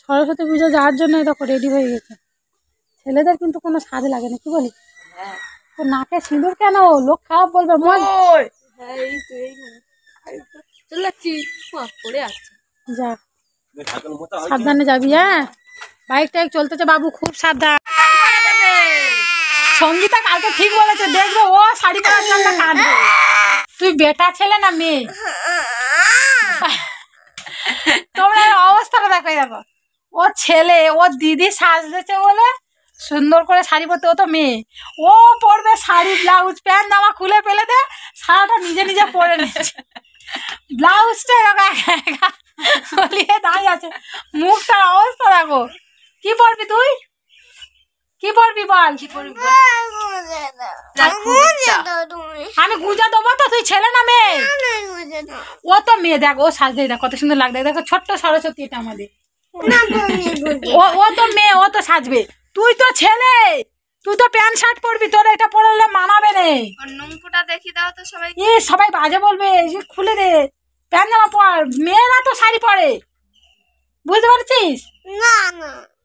সরস্বতী পুজো যাওয়ার জন্য দেখো রেডি হয়ে গেছে। ছেলেদের কিন্তু কোনো সাজ লাগে না, কি বলি? তো নাকে সিঁদুর কেন? লোক খারাপ বলবে। মন যা, সাবধানে যাবি। হ্যাঁ, বাইক টাইক চলতেছে বাবু, খুব সাবধান। সঙ্গীতা কালকে ঠিক বলেছে, দেখবো ও শাড়ি পরার জন্য কাঁদবে। তুই বেটা ছেলে না মেয়ে? তোমরা অবস্থাটা দেখো, দেখো ও ছেলে, ও দিদি সাজতেছে বলে সুন্দর করে শাড়ি পরতে। ও তো মেয়ে, ও পরবে শাড়ি, ব্লাউজ, প্যান্ট জামা খুলে ফেলে দে, সারাটা নিজে নিজে পরে নিচ্ছে। ব্লাউজটা দাঁড়িয়ে আছে, মুখটার অবস্থা দেখো। কি পরবি তুই? কি পরবি বল? আমি গুঁজা দেবো তো? তুই ছেলে না মেয়ে? ও তো মেয়ে, দেখ ও সাজতে, দেখ কত সুন্দর লাগবে। দেখো ছোট্ট সরস্বতী এটা আমাদের। ও তো মেয়ে, ও তো সাজবে। তুই তো ছেলে, তুই তো প্যান্ট শার্ট পরবি, তোর এটা পরলে মানাবে রে। নুমকুটা দেখি দাও তো সবাই। সবাই বাজে বলবে, খুলে দে প্যান্ট জামা পর। মেয়েরা তো শাড়ি পরে, বুঝতে পারছিস?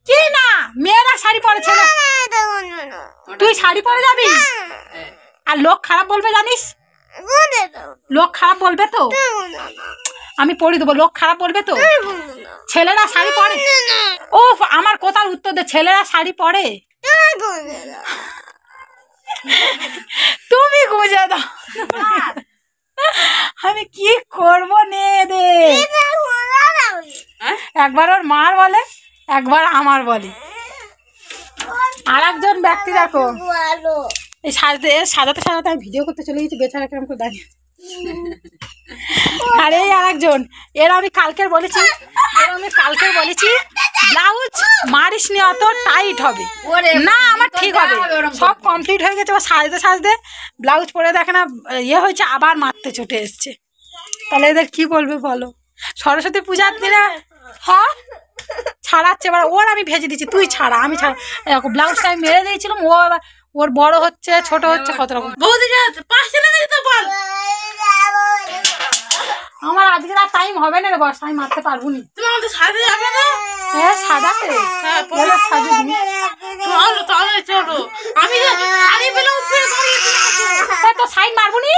কি না, মেয়েরা শাড়ি পরে, ছেলে। তুই শাড়ি পরে যাবি আর লোক খারাপ বলবে, জানিস? লোক খারাপ বলবে তো, আমি পরে দেবো। লোক খারাপ বলবে তো। ছেলেরা শাড়ি পরে। ও আমার কথার উত্তর দে, ছেলেরা শাড়ি পরে। তুমি গুঁজে দাও। আমি কি করবো নে দে। একবার ওর মার বলে, একবার আমার বলে। আর একজন ব্যক্তি দেখো, এই সাজাতে সাজাতে সাজাতে আমি ভিডিও করতে চলে গেছি, বেচারা কিরকম করে দাঁড়িয়ে। আর এই আর একজন, এর আমি কালকের বলেছি, ব্লাউজ মারিস নি, অত টাইট হবে না, আমার ঠিক হবে। সব কমপ্লিট হয়ে গেছে, ও সাজতে সাজতে ব্লাউজ পরে দেখে না ইয়ে হয়েছে, আবার মারতে ছুটে এসছে। তাহলে এদের কি বলবে বলো? সরস্বতী পূজার দিনে হ্যাঁ ছাড়াচ্ছে, এবার ওর আমি ভেজে দিচ্ছি, তুই ছাড়া, আমি ছাড়া। এরকম ব্লাউজটা আমি মেরে দিয়েছিলাম, ও আবার ওর বড় হচ্ছে, ছোট হচ্ছে, কত রকম। আমার আজকে আর টাইম হবে না রে বস, আমি মারতে পারবো নি। হ্যাঁ সাজাতে, তো সাইড মারবো নি।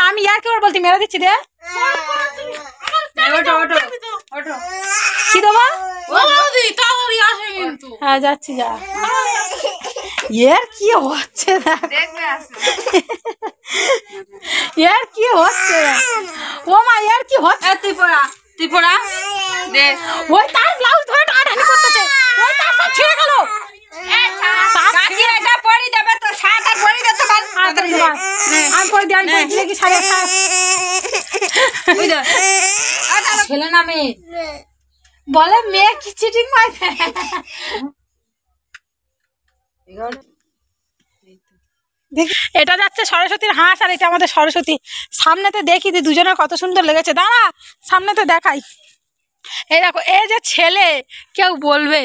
আমি আর কি বলতি, মেরে দিচ্ছি রে। কি দেবো? হ্যাঁ যাচ্ছি, যা। এর কি হচ্ছে, এর কি হচ্ছে? ও মা, এর কি হচ্ছে? তুই পড়া দে। ওই তার ব্লাউজ ধরে টানাটানি করতেছে, ওই তার সব ছিঁড়ে গেল। ছেলে না মেয়ে বলে, মেয়ে কি চিটিং মারছে। এটা যাচ্ছে সরস্বতীর হাঁস, আর এটা আমাদের সরস্বতী। সামনেতে দেখি দি দুজনের কত সুন্দর লেগেছে, দাঁড়া সামনেতে দেখাই। এই দেখো, এই যে ছেলে, কেউ বলবে?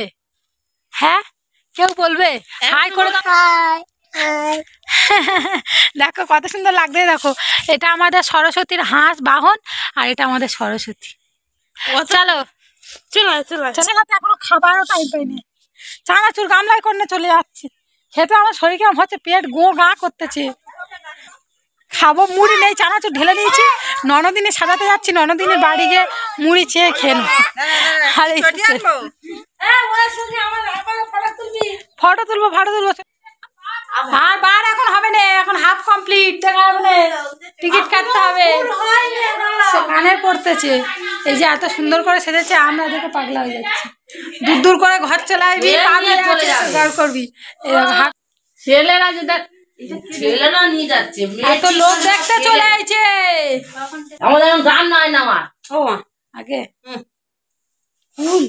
হ্যাঁ কেউ বলবে? হাই করে দেখো কত সুন্দর লাগছে। দেখো এটা আমাদের সরস্বতীর হাঁস বাহন, আর এটা আমাদের সরস্বতী। চলো চলো চলো চলে যাচ্ছে, এখনো খাবারও টাইম পাইনি। চানাচুর গামলায় করে চলে যাচ্ছি খেতে। আমার শরীর কেমন হচ্ছে, পেট গো গা করতেছে। খাবো, মুড়ি নেই, চানাচুর ঢেলে নিয়েছি। ননদিনে সাজাতে যাচ্ছি, ননদিনের বাড়ি গিয়ে মুড়ি চেয়ে খেয়ে নেবো। ফটো তুলবো, ফটো তুলবো। আর বার এখন হবে না, এখন হাফ কমপ্লিট, দেখা হবে না, টিকিট কাটতে হবে। কানের পড়তেছে, এই যে এত সুন্দর করে সেজেছে, আমরা দেখে পাগলা হয়ে যাচ্ছি। দূর দূর করে ঘর চলে আসবি, করবি। ছেলেরা যে ছেলেরা নিয়ে যাচ্ছে, এত লোক দেখতে চলে আসছে। আমাদের গান নয় না, আমার ও আগে ফুল।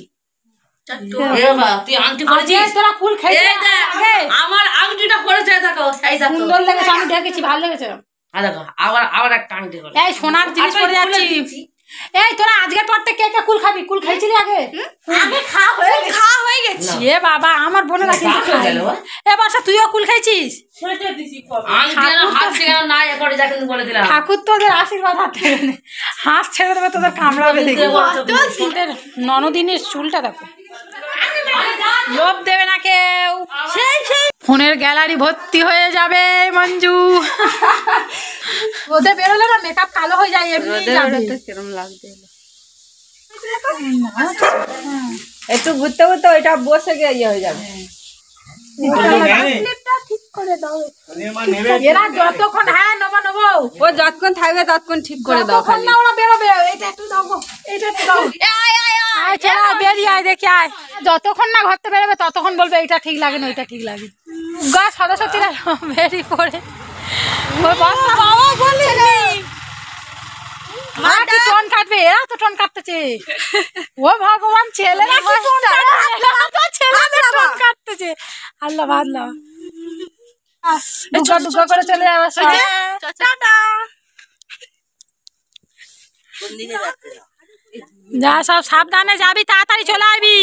তুই আংটি পরেছিস, তোরা ফুল খেয়ে আমার আংটিটা পরেছে, দেখো সুন্দর লেগেছে, আমি দেখেছি, ভালো লেগেছে। দেখো আবার আবার একটা আংটি, এই সোনার জিনিস পরে যাচ্ছি। এই তোরা আজকের পর থেকে কে কুল খাবি? কুল খাইছিলি আগে? আগে খাওয়া হয়ে গেছে। এ বাবা আমার বোনেরা কিন্তু খায়। এ বর্ষা তুইও কুল খাইছিস? ঠাকুর তোদের আশীর্বাদ হাতে হাঁস ছেড়ে দেবে, তোদের কামড়াবে দেখবি। তোদের ননদিনের চুলটা দেখো, লোভ দেবে না কেউ। ফোনের গ্যালারি ভর্তি হয়ে যাবে মঞ্জু। ওদের বেরোলে না মেকআপ কালো হয়ে যায়, এমনি যাবে। কিরম লাগছে একটু ঘুরতে ঘুরতে ওইটা বসে গিয়ে ইয়ে হয়ে যাবে। ঠিক করে দাও এরা যতক্ষণ, হ্যাঁ নেবো নেবো, ও যতক্ষণ থাকবে ততক্ষণ ঠিক করে দাও যতক্ষণ খালি। না ওরা বেরোবে। এইটা একটু দাও গো, এইটা একটু দাও। আয় ছেড়ে আয়, বেরিয়ে আয়, দেখি আয়। যতক্ষণ না ঘরতে বেরোবে ততক্ষণ বলবে এইটা ঠিক লাগে না, ওইটা ঠিক লাগে। গা সরস্বতীরা বেরিয়ে পড়ে বাবা বলি কি টন কাটবে, এরা তো টন কাটতেছে। ও ভগবান, ছেলেরা কি টন কাটতেছে। আল্লাহ ভাল্লাহ, দুগা দুগা করে চলে যাবে। যা সব সাবধানে যাবি, তাড়াতাড়ি চলে আসবি।